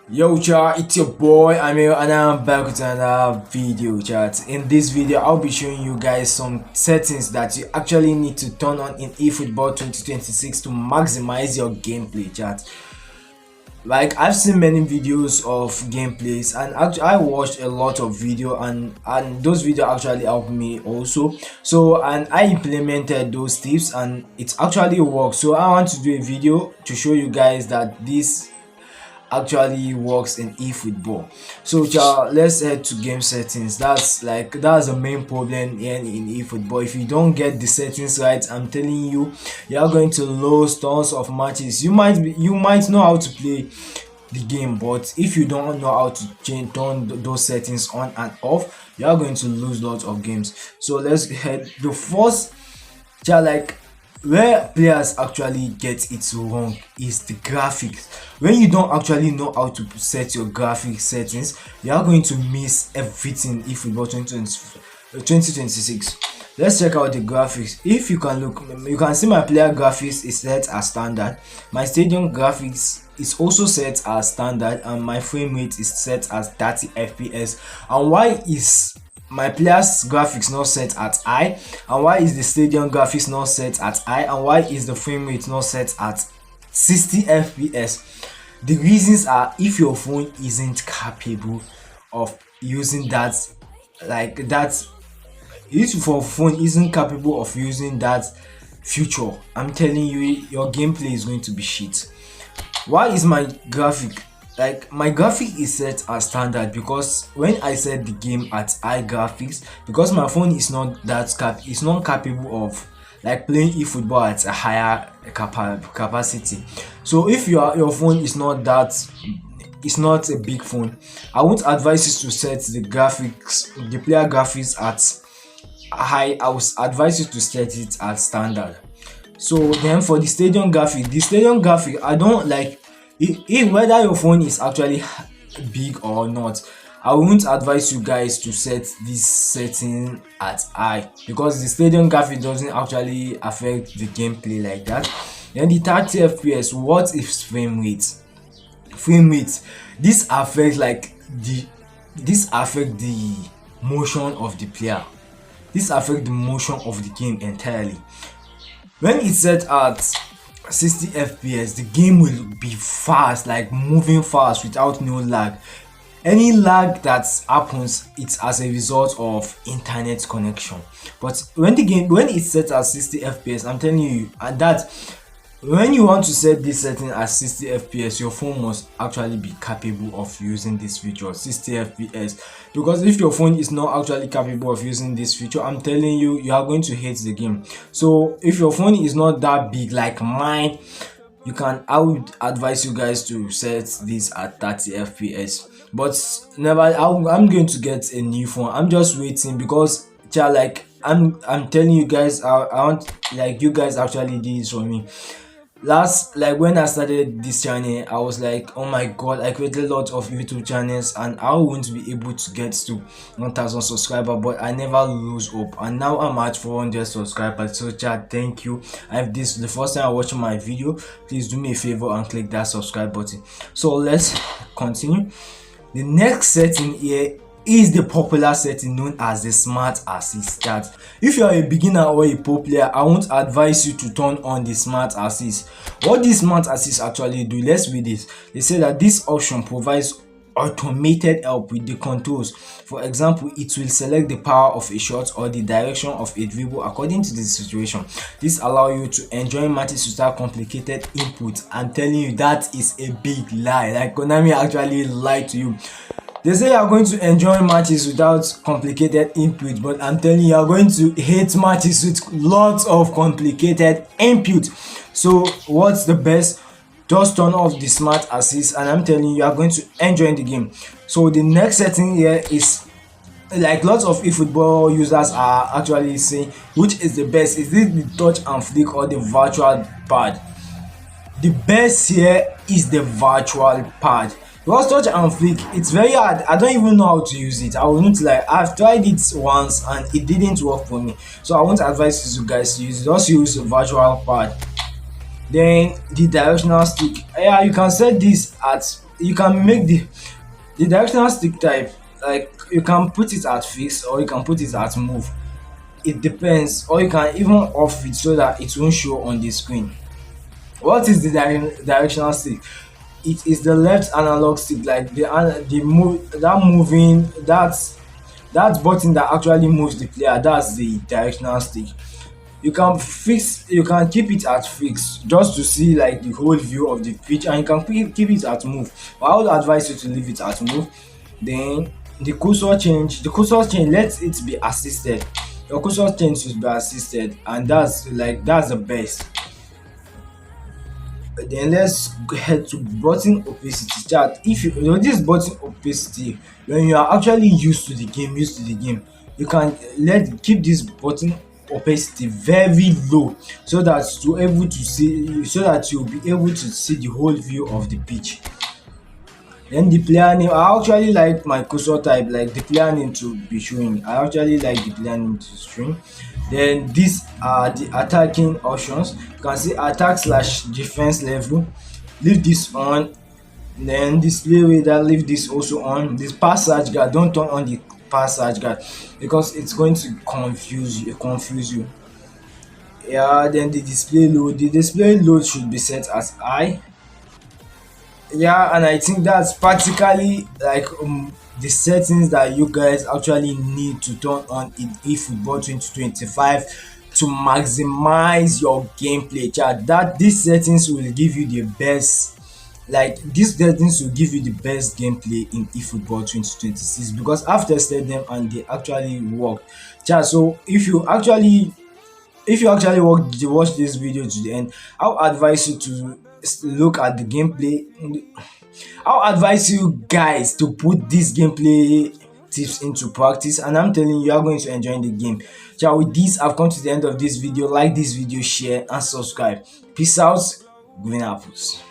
Yo chat, it's your boy Amir and I'm back with another video chat. In this video I'll be showing you guys some settings that you actually need to turn on in eFootball 2026 to maximize your gameplay chat. Like I've seen many videos of gameplays and actually I watched a lot of video and those videos actually helped me also. So and I implemented those tips and it actually works. So I want to do a video to show you guys that this actually works in eFootball. So let's head to game settings. That's the main problem here in eFootball. If you don't get the settings right, I'm telling you, you are going to lose tons of matches. You might know how to play the game, but if you don't know how to turn those settings on and off, you are going to lose lots of games. So let's head the first like where players actually get it wrong is the graphics. When you don't actually know how to set your graphic settings, you are going to miss everything if football 2026. Let's check out the graphics. If you can look, you can see my player graphics is set as standard, my stadium graphics is also set as standard, and my frame rate is set as 30 fps. And why is my players graphics not set at high, and why is the stadium graphics not set at high, and why is the frame rate not set at 60 fps? The reasons are if your phone isn't capable of using that, like that, if your phone isn't capable of using that feature, I'm telling you, your gameplay is going to be shit. Why is my graphic, like my graphic is set as standard? Because when I set the game at high graphics, because my phone is not capable of like playing eFootball at a higher capacity. So if your phone is not a big phone, I won't advise you to set the player graphics at high. I would advise you to set it at standard. So then for the stadium graphic, I don't like if whether your phone is actually big or not. I won't advise you guys to set this setting at high, because the stadium graphic doesn't actually affect the gameplay like that. Then the 30 fps, what is frame rate? This affects the motion of the player. This affects the motion of the game entirely. When it's set at 60 fps, the game will be fast, like moving fast without no lag. Any lag that happens, it's as a result of internet connection. But when it's set at 60 fps, I'm telling you, and that when you want to set this setting at 60 fps, your phone must actually be capable of using this feature 60 fps. Because if your phone is not actually capable of using this feature, I'm telling you, you are going to hate the game. So if your phone is not that big like mine, I would advise you guys to set this at 30 fps. But never, I'm going to get a new phone. I'm just waiting, because I'm telling you guys, I want, like, you guys actually did this for me. When I started this channel, I was like, oh my god, I created a lot of YouTube channels and I won't be able to get to 1000 subscribers, but I never lose hope, and now I'm at 400 subscribers. So chat, thank you. If this is the first time watching my video, please do me a favor and click that subscribe button. So let's continue. The next setting here is the popular setting known as the smart assist. That if you are a beginner or a pro player, I won't advise you to turn on the smart assist. What this smart assist actually do, let's read it. They say that this option provides automated help with the controls. For example, it will select the power of a shot or the direction of a dribble according to the situation. This allows you to enjoy matches without complicated input. I'm telling you, that is a big lie. Like, Konami actually lied to you. They say you are going to enjoy matches without complicated input, but I'm telling you, you are going to hate matches with lots of complicated input. So what's the best? Just turn off the smart assist, and I'm telling you, you are going to enjoy the game. So the next setting here is, like, lots of eFootball users are actually saying, which is the best? Is it the touch and flick or the virtual pad? The best here is the virtual pad. Because touch and flick, it's very hard. I don't even know how to use it. I will not like, I've tried it once and it didn't work for me. So I won't advise you guys to use it. Just use a virtual pad. Then the directional stick. Yeah, you can set this at you can make the directional stick type, like you can put it at fix or you can put it at move. It depends, or you can even off it so that it won't show on the screen. What is the directional stick? It is the left analog stick, like the move that moving that button that actually moves the player. That's the directional stick. You can keep it at fix just to see like the whole view of the pitch, and you can keep it at move. But I would advise you to leave it at move. Then the cursor change, let it be assisted. Your cursor change should be assisted, and that's the best. Then let's head to button opacity chart. If this button opacity, when you are actually used to the game, you can let keep this button opacity very low so that you'll be able to see the whole view of the pitch. Then the player name, I actually like my cursor type, like the player name to be showing. I actually like the player name to stream. Then these are the attacking options. You can see attack slash defense level. Leave this on. Then display radar, leave this also on. This pass search guard, don't turn on the pass search guard because it's going to confuse you. Yeah, then the display load should be set as high. Yeah, and I think that's practically like the settings that you guys actually need to turn on in eFootball 2025 to maximize your gameplay. Chat that these settings will give you the best, like these settings will give you the best gameplay in eFootball 2026 because I've tested them and they actually work. Chat, so if you actually watch this video to the end, I'll advise you to look at the gameplay. I'll advise you guys to put these gameplay tips into practice, and I'm telling you, you are going to enjoy the game. So with this, I've come to the end of this video. Like this video, share and subscribe. Peace out. Green apples.